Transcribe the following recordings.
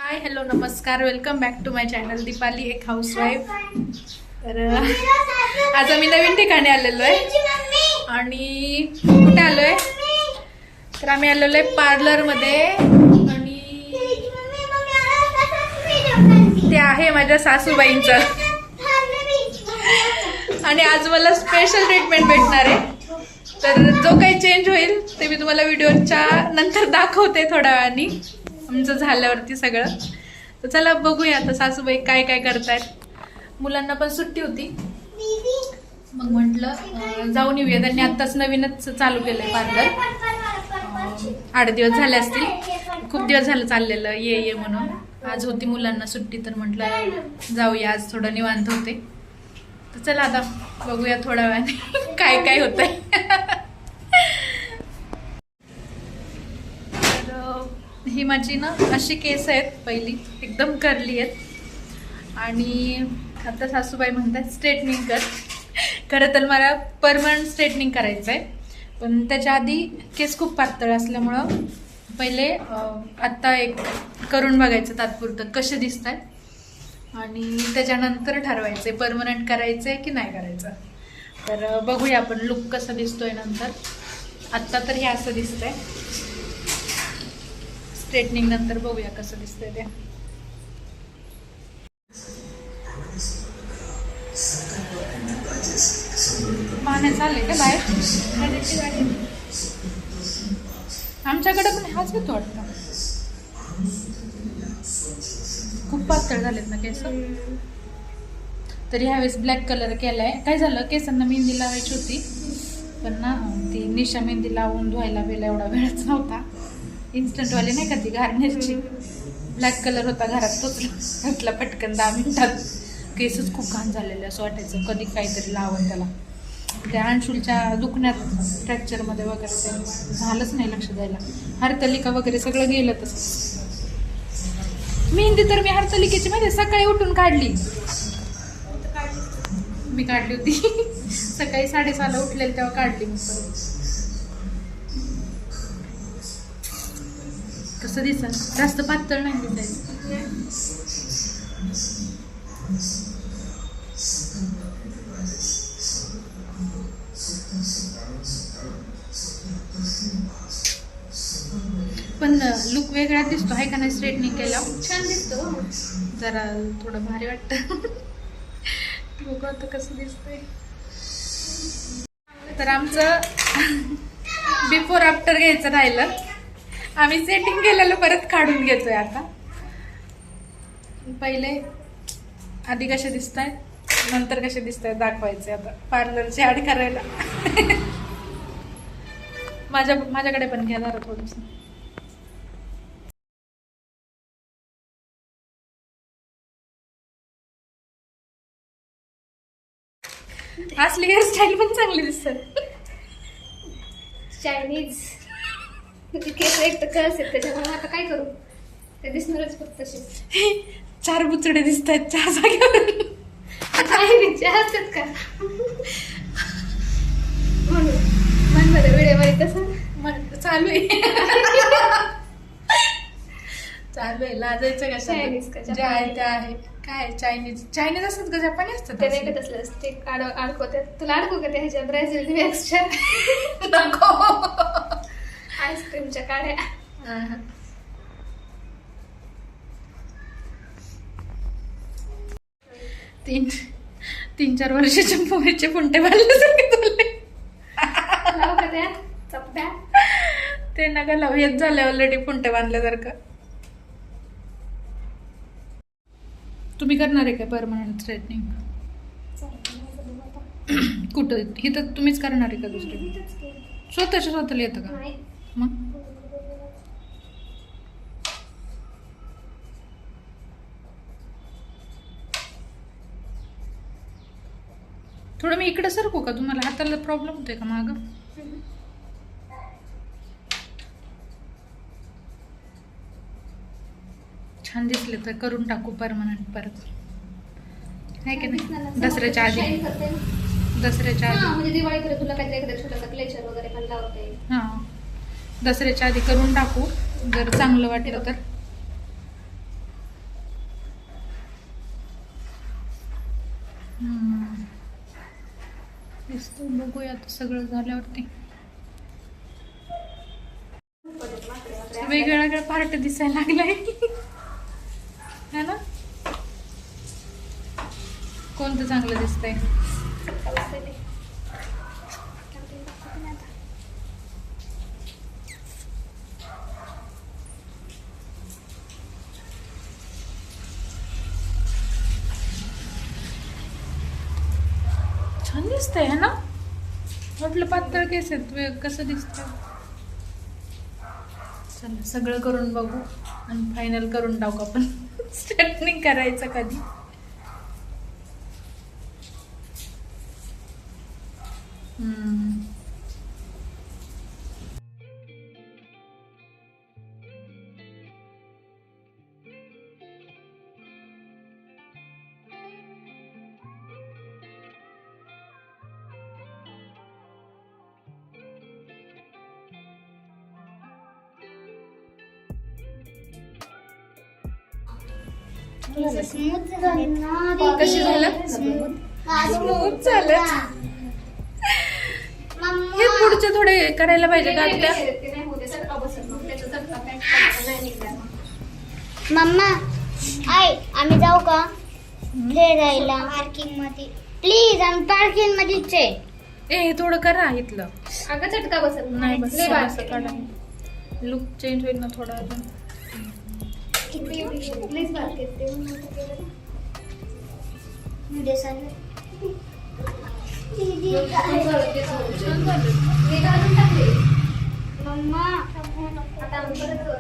हाय hello नमस्कार, welcome back to my channel Deepali एक housewife. तर आज आम्ही नवीन ठिकाणी आलेलो आहे आणि कुठे आलोय तर आम्ही आलेलो आहे पार्लरमध्ये आणि ते आहे माझ्या सासूबाईंचं आणि आज मला स्पेशल ट्रीटमेंट भेटणार आहे. तर जो काही चेंज होईल ते मी तुम्हाला व्हिडिओच्या नंतर दाखवते थोड्या वेळाने आमचं झाल्यावरती सगळं. तर चला बघूया आता सासूबाई काय काय करतायत. मुलांना पण सुट्टी होती मग म्हटलं जाऊन येऊया. त्यांनी आत्ताच नवीनच चालू केलंय पार्लर. 8 दिवस झाले असतील, खूप दिवस झालं चाललेलं ये म्हणून. आज होती मुलांना सुट्टी तर म्हटलं जाऊया, आज थोडं निवांत होते. तर चला आता बघूया थोड्या वेळाने काय काय होतंय. ही माझी ना अशी केस आहेत, पहिली एकदम करली आहेत आणि आता सासूबाई म्हणतात स्ट्रेटनिंग कर. खरं तर मला परमनंट स्ट्रेटनिंग करायचं आहे, पण त्याच्या आधी केस खूप पातळ असल्यामुळं पहिले आत्ता एक करून बघायचं तात्पुरतं कसे दिसत आहेत आणि त्याच्यानंतर ठरवायचं आहे परमनंट करायचं आहे की नाही करायचं. तर बघूया आपण लुक कसा दिसतोय नंतर. आत्ता तर हे असं दिसतंय, स्ट्रेटनिंग नंतर बघूया कसं दिसतंय ते. पाण्या चालले का बाहेर? आमच्याकडे पण हाच येतो वाटतं. खूप पातळ झालेत ना केस. तरी ह्यावेळेस ब्लॅक कलर केलाय. काय झालं, केसांना मेहंदी लावायची होती पण ना ती निशा मेहंदी लावून धुवायला वेळेला एवढा वेळच नव्हता. इन्स्टंटवाली नाही का ती गार्नियरची, ब्लॅक कलर होता घरात, तोच घातला पटकन 10 मिनिटात. केसच खूप घाण झालेले, असं वाटायचं कधी काहीतरी लावून त्याला. त्या अंशुलच्या दुखण्यात फ्रॅक्चरमध्ये वगैरे ते झालंच नाही लक्ष द्यायला. हरतालिका वगैरे सगळं गेलं तसं. मेहंदी तर मी हरतालिकेची माहिती सकाळी उठून काढली. मी काढली होती सकाळी 6:30ला उठलेली तेव्हा काढली मी परत. कसं दिसत, जास्त पातळ नाही दिसायचं. पण लुक वेगळा दिसतो आहे का नाही स्ट्रेटनिंग केल्यावर. छान दिसतो, जरा थोडं भारी वाटतं. बघू आता कसं दिसतंय. तर आमचं बिफोर आफ्टर घ्यायचं राहिलं. आम्ही सेटिंग केलेलं परत काढून घेतोय आता. पहिले आधी कसे दिसत आहेत नंतर कसे दिसत आहेत दाखवायचे. आता पार्लरची ॲड करायला माझ्याकडे पण घ्या जरा थोडंस. असली हेअरस्टाईल पण चांगली दिसतात. चायनीज केस एक तर कळस आहेत त्याच्यामुळे आता काय करू, ते दिसणारच फक्त तसेच. 4 बुचडे दिसत आहेत 4 जागेवर. चायनीजचे असतात का म्हणून मन मध्ये व्हिडिओ तसं चालू आहे. चालू आहे, लाजायचं का? चायनीज का जे आहे ते आहे. काय चायनीज असतात का जपानी असतात? ते नाही का तसलं ते अडकवतात. तुला अडकू का ते ह्याच्या ब्राझील वॅक्सच्या आईस्क्रीमच्या काड्या. 3-4 वर्षाच्या पोरीचे पुंटे बांधल्यासारखे तुला लावू का त्या चपट्या? ते नका लावू, येत झाले ऑलरेडी पुंटे बांधल्यासारखं. तुम्ही करणार आहे का परमनंट स्ट्रेटनिंग? कुठं इथं तुम्हीच करणार आहे का दुसरी? स्वतःला येतं का मग? थोडं मी इकडे सरकू का? तुम्हाला हाताला प्रॉब्लेम होतोय का मागं? छान दिसले तर करून टाकू परमनंट परत, आहे की नाही? दसऱ्याच्या आधी म्हणजे दिवाळीकडे तुला काहीतरी एखादा छोटासा क्लेचर वगैरे पण लावता येईल. हां, दसऱ्याच्या आधी करून टाकू जर चांगलं वाटलं तर. दिसतं, बघूया आता सगळं झाल्यावरती. वेगळ्या वेगळ्या पार्ट दिसायला लागलाय है ना. कोणतं चांगलं दिसतंय? छान दिसतंय है ना. म्हटलं पातळ केस आहेत, कसं दिसतंय. चला सगळं करून बघू आणि फायनल करून टाकू आपण. स्ट्रेटनिंग करायचं कधी. कशी झालं? स्मूथ झालं. हे पुढचे थोडे करायला पाहिजे का त्या. मम्मा आई आम्ही जाऊ का फिरायला पार्किंग मध्ये? प्लीज आम्ही पार्किंग मध्येच आहे. हे थोडं करा इथलं. अगं चटका बसत नाही बस लय बारीक असं काढा. लुक चेंज होईल ना थोडा अजून. लयच बारीक आहे ते. मम्मा आता आम्ही परत करू.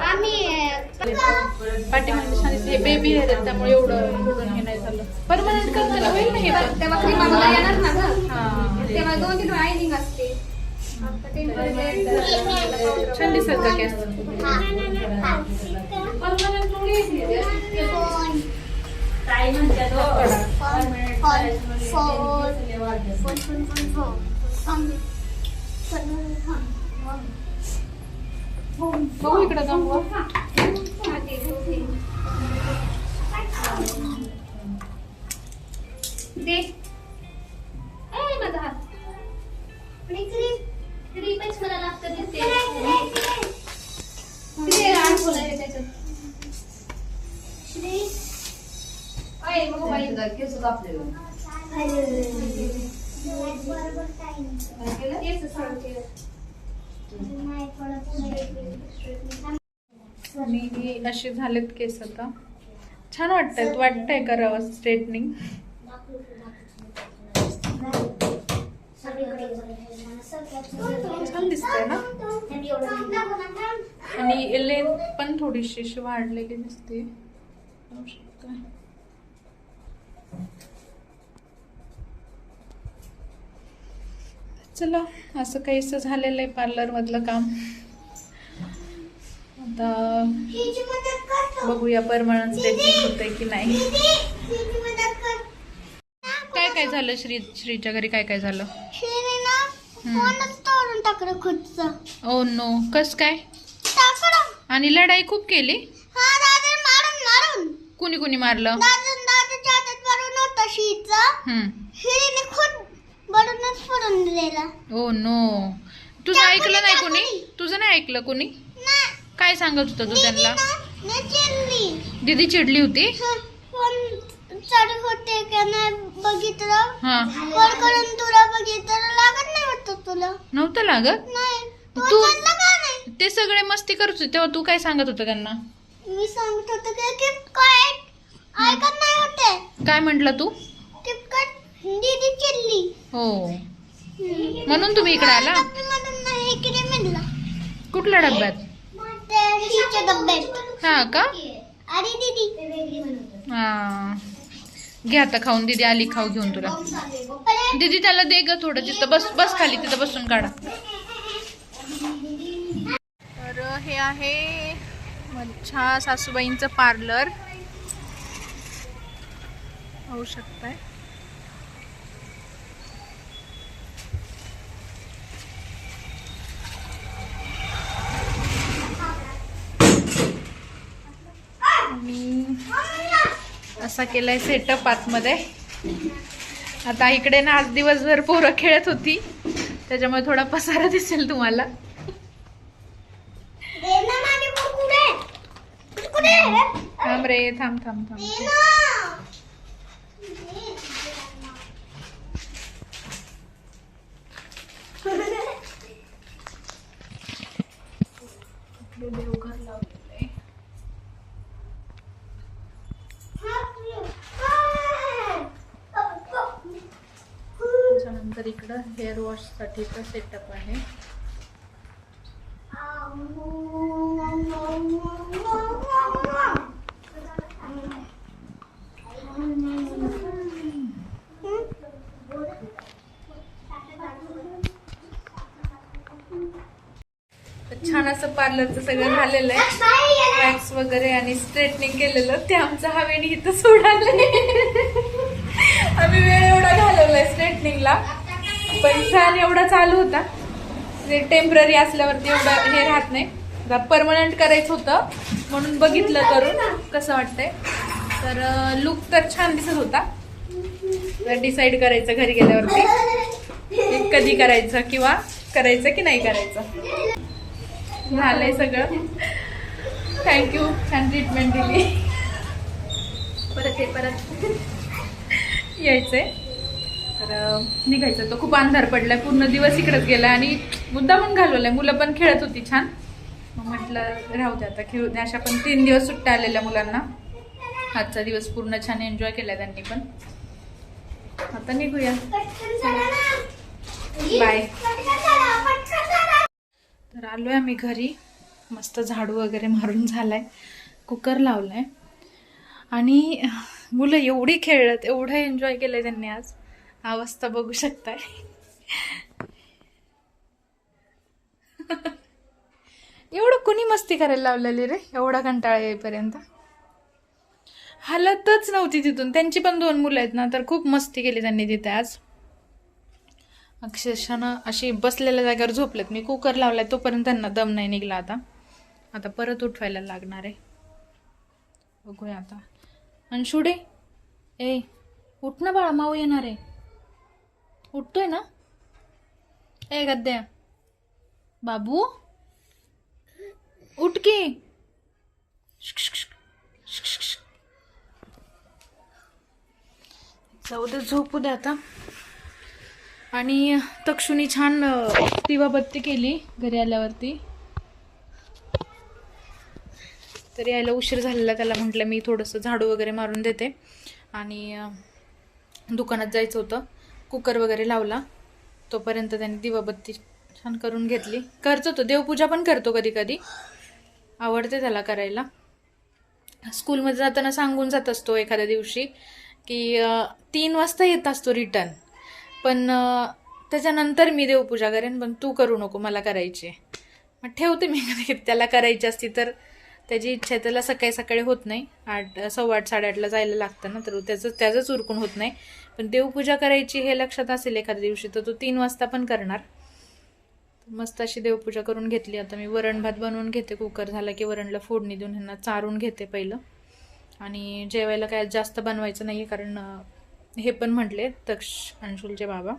आम्ही पाठीमागे छान हे बेबी हेअर आहेत त्यामुळे एवढं बुडून हे नाही झालं. परमनंट करताना होईल ना हे पण. तेव्हा क्रीम आम्हाला येणार ना गं. हा तेव्हा 2-3 आयनिंग असते. आता छान दिसत का केस. बघू इकडं जाऊ. दे ए माझा हात. क्रीमच मला लागतं दिसते. ते रान बोलायला त्याच्यात. अय मग बाई केस कापले. केस सोडते. आणि असे झालेत केस आता. छान वाटतंय करावं स्ट्रेटनिंग. छान दिसतंय ना. आणि लेंथ पण थोडीशी अशी वाढलेली दिसते. पाहू शकता. चला असं काहीसं झालेलं आहे पार्लर मधलं काम. आता बघूया परमनंट स्ट्रेटनिंग होतंय की नाही. काय झालं श्रीच्या घरी? काय झालं? तोडून टाकलं खुदचं. Oh no. कस काय? आणि लढाई खूप केली. मारून कुणी मारलं? दादाच्या हातात मारून होतं शीचं. हिरीने खुद बरोबरच फोडून दिलेला. Oh no. तुझं ऐकलं नाही कुणी? तुझं नाही ऐकलं कुणी? काय सांगत होतं तू त्यांना? दीदी चिडली होती. चालू होते का नाही बघितलं. हा कॉल करून तुला बघितलं लागत नाही वाटत तुला. नव्हतं लागत. नाही तू का नाही? ते सगळे मस्ती करत होते तेव्हा तू काय सांगत होतं त्यांना? मी सांगत होते की काय ऐकत नाही होते. काय म्हंटल तू? किपकट दीदी चिडली. हो म्हणून तुम्ही इकडे आला. म्हणून नाही इकडे मिळला. कुठल्या डब्यात? ते हीच्या डब्यात. हा का? अरे दीदी हा घे आता खाऊन. दीदी आली खाऊ घेऊन तुला. दीदी त्याला दे ग थोडं. तिथं बस खाली तिथं बसून काढा. तर हे आहे माझ्या सासूबाईंचं पार्लर. होऊ शकताय. आणि असा केलाय सेटअप आतमध्ये. आता इकडे ना आज दिवसभर पोरं खेळत होती त्याच्यामुळे थोडा पसारा दिसेल तुम्हाला. थांब रे, थांब थांब थांब. देवघर लावलेलं आहे. त्याच्यानंतर इकडं हेअर वॉश साठीचा सेटअप आहे. छान असं पार्लरचं सगळं झालेलं आहे. वॅक्स वगैरे आणि स्ट्रेटनिंग केलेलं ते आमचं हवेने इथं सोडालंय. आम्ही वेळ एवढा घालवलाय स्ट्रेटनिंगला, पण फॅन एवढा चालू होता. टेम्पररी असल्यावरती एवढं हे राहत नाही. परमनंट करायचं होतं म्हणून बघितलं करून कसं वाटतंय. तर लुक तर छान दिसत होता. तर डिसाईड करायचं घरी गेल्यावरती कधी करायचं किंवा करायचं की नाही करायचं. झालंय सगळं. थँक्यू, छान ट्रीटमेंट दिली. परत यायचंय. तर निघायचं. तो खूप अंधार पडलाय, पूर्ण दिवस इकडेच गेला आणि मुद्दा पण घालवलाय. मुलं पण खेळत होती छान. मग म्हटलं राहू दे आता, खेळू दे. अशा पण 3 दिवस सुट्ट्या आलेल्या मुलांना. आजचा दिवस पूर्ण छान एन्जॉय केलाय त्यांनी पण. आता निघूया. बाय. तर आलोय आम्ही घरी. मस्त झाडू वगैरे मारून झालाय. कुकर लावलाय आणि मुलं एवढी खेळत, एवढं एन्जॉय केलंय त्यांनी आज. अवस्था बघू शकताय. एवढं कुणी मस्ती करायला लावलेली रे, एवढा कंटाळा येईपर्यंत. हालतच नव्हती तिथून. त्यांची पण 2 मुलं आहेत ना, तर खूप मस्ती केली त्यांनी तिथे आज. अक्षरशः ना अशी बसलेल्या जागेवर झोपलेत. मी कुकर लावलाय तोपर्यंत त्यांना दम नाही निघला. आता परत उठवायला लागणार आहे. बघूया आता. अंशुडे, ए उठ ना बाळा, माऊ येणार आहे. उठतोय ना? ए गद्द्या बाबू उठ की. जाऊ दे, झोपू दे आता. आणि तक्षुनी छान दिवाबत्ती केली घरी आल्यावरती. तर यायला उशीर झालेला. त्याला म्हटलं मी थोडंसं झाडू वगैरे मारून देते. आणि दुकानात जायचं होतं. कुकर वगैरे लावला तोपर्यंत त्याने दिवाबत्ती छान करून घेतली. करतो तो, देवपूजा पण करतो कधी कधी. आवडते त्याला करायला. स्कूलमध्ये जाताना सांगून जात असतो एखाद्या दिवशी की 3 वाजता येत असतो रिटर्न, पण त्याच्यानंतर मी देवपूजा करेन, पण तू करू नको, मला करायची आहे. मग ठेवते मी. कधी त्याला करायची असती तर त्याची इच्छा आहे. त्याला सकाळी सकाळी होत नाही. 8, 8:15, 8:30ला जायला लागतं ना, तर त्याचंच उरकून होत नाही. पण देवपूजा करायची हे लक्षात असेल एखाद्या दिवशी तर तो 3 वाजता पण करणार. मस्त अशी देवपूजा करून घेतली. आता मी वरण भात बनवून घेते. कुकर झाला की वरणला फोडणी देऊन ह्यांना चारून घेते पहिलं. आणि जेवायला काय जास्त बनवायचं नाही, कारण हे पण म्हटले अंशुलचे बाबा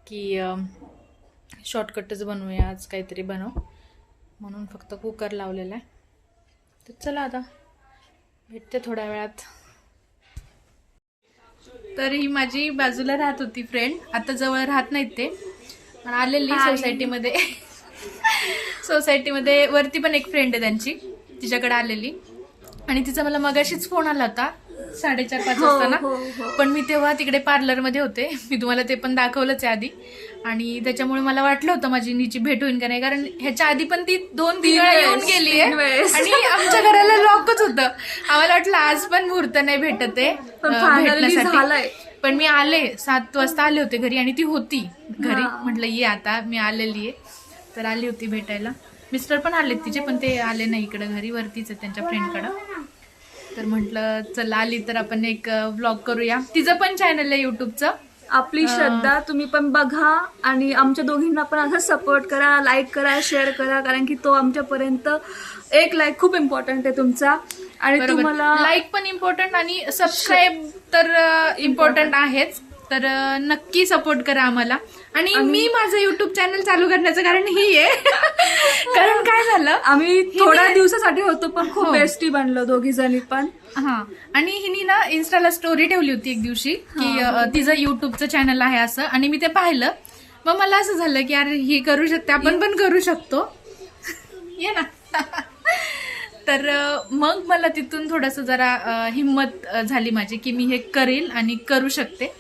की शॉर्टकटच बनवूया आज, काहीतरी बनव, म्हणून फक्त कुकर लावलेला आहे. तर चला आता भेटते थोड्या वेळात. तर ही माझी बाजूला राहत होती फ्रेंड, आता जवळ राहत नाहीत ते, पण आलेली सोसायटीमध्ये. सोसायटीमध्ये वरती पण एक फ्रेंड आहे त्यांची, तिच्याकडे आलेली. आणि तिचा मला मगाशीच फोन आला होता 4:30-5 वाजता. पण मी तेव्हा तिकडे पार्लरमध्ये होते. मी तुम्हाला ते पण दाखवलंच आहे आधी. आणि त्याच्यामुळे मला वाटलं होतं माझी नीची भेट होईल का नाही, कारण ह्याच्या आधी पण ती 2-3 वेळा येऊन गेली आहे आणि आमच्या घराला लॉकच होतं. आम्हाला वाटलं आज पण मुहूर्त नाही भेटत आहे भेटण्यासाठी. पण मी आले 7 वाजता आले होते घरी आणि ती होती घरी. म्हटलं ये आता, मी आलेली आहे. तर आली होती भेटायला. मिस्टर पण आलेत तिचे, पण ते आले नाही इकडे घरी, वरतीच आहे त्यांच्या फ्रेंडकडं. तर म्हटलं चला आली तर आपण एक व्लॉग करूया. तिचं पण चॅनल आहे यूट्यूबचं, आपली श्रद्धा. तुम्ही पण बघा आणि आमच्या दोघींना पण असं सपोर्ट करा, लाईक करा, शेअर करा, कारण की तो आमच्यापर्यंत एक लाईक खूप इम्पॉर्टंट आहे तुमचा. आणि तुम्हाला लाईक पण इम्पॉर्टंट आणि सबस्क्राईब तर इम्पॉर्टंट आहेच. तर नक्की सपोर्ट करा आम्हाला. आणि मी माझं युट्यूब चॅनल चालू करण्याचं कारण ही आहे. कारण काय झालं, आम्ही थोड्या दिवसासाठी होतो पण खूप बेस्टी बनलो दोघी जणी पण. हा, आणि हिनी ना इन्स्टाला स्टोरी ठेवली होती एक दिवशी की तिचं युट्यूबचं चॅनल आहे असं, आणि मी ते पाहिलं. मग मला असं झालं की अरे ही करू शकते, आपण पण करू शकतो. ये ना. तर मग मला तिथून थोडंसं जरा हिंमत झाली माझी की मी हे करेल आणि करू शकते.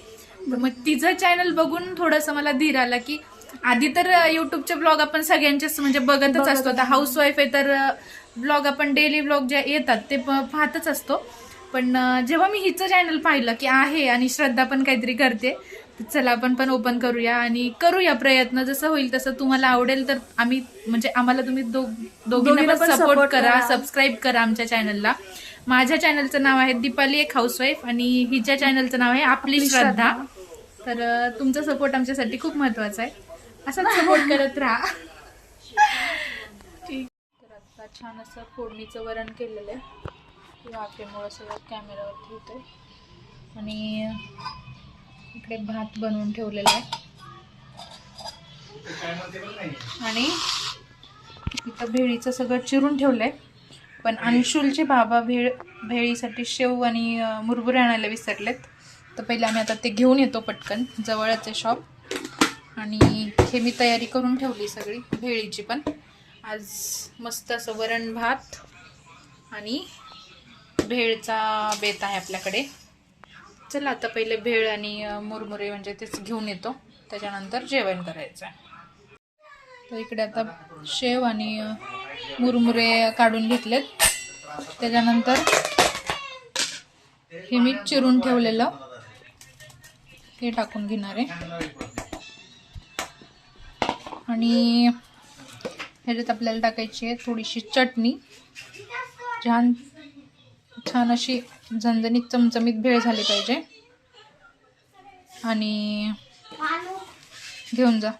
मग तिचं चॅनल बघून थोडंसं मला धीर आला की आधी तर युट्यूबचे ब्लॉग आपण सगळ्यांचेच म्हणजे बघतच असतो. आता हाऊसवाईफ आहे तर ब्लॉग आपण डेली ब्लॉग जे येतात ते पाहतच असतो. पण जेव्हा मी हिचं चॅनल पाहिलं की आहे आणि श्रद्धा पण काहीतरी करते, तर चला आपण पण ओपन करूया आणि करूया प्रयत्न. जसं होईल तसं तुम्हाला आवडेल तर आम्ही म्हणजे आम्हाला तुम्ही दोघींना पण सपोर्ट करा, सबस्क्राईब करा आमच्या चॅनलला. माझ्या चॅनलचं नाव आहे दीपाली एक हाऊसवाईफ आणि हिच्या चॅनलचं नाव आहे आपली श्रद्धा. तर तुमचा सपोर्ट आमच्यासाठी खूप महत्वाचा आहे. असाच सपोर्ट करत राहा. ठीक. तर आता छान असं फोडणीचं वरण केलेलं आहे. वाफेमुळं सगळं कॅमेरावर ठेवतोय. आणि इकडे भात बनवून ठेवलेला आहे. आणि इथं भेळीचं सगळं चिरून ठेवलंय. पण अंशुलचे बाबा भेळीसाठी शेव आणि मुरमुरे आणायला विसरलेत. तर पहिले आम्ही आता ते घेऊन येतो पटकन, जवळच आहे शॉप. आणि हे मी तयारी करून ठेवली सगळी भेळीची पण. आज मस्त असं वरण भात आणि भेळचा बेत आहे आपल्याकडे. चला आता पहिले भेळ आणि मुरमुरे म्हणजे तेच घेऊन येतो, त्याच्यानंतर जेवण करायचं आहे. तर इकडे आता शेव आणि मुरमुरे काढून घेतलेत. त्याच्यानंतर हे मी चिरून ठेवलेलं हे टाकून घेणार आहे. आणि ह्याच्यात आपल्याला टाकायची आहे थोडीशी चटणी. छान अशी झणझणीत चमचमीत भेळ झाली पाहिजे. आणि घेऊन जा.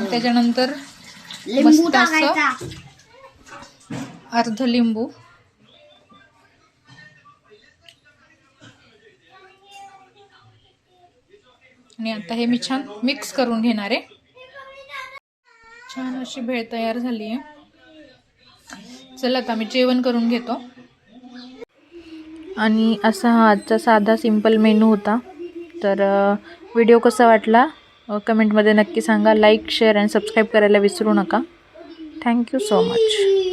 त्याच्यानंतर मस्त असं अर्ध लिंबू. आणि आता हे मी छान मिक्स करून घेणार आहे. छान अशी भेळ तयार झाली आहे. चला आता मी जेवण करून घेतो. आणि असा हा आजचा साधा सिंपल मेनू होता. तर व्हिडिओ कसा वाटला कमेंटमध्ये नक्की सांगा. लाईक, शेअर आणि सबस्क्राईब करायला विसरू नका. Thank you so much.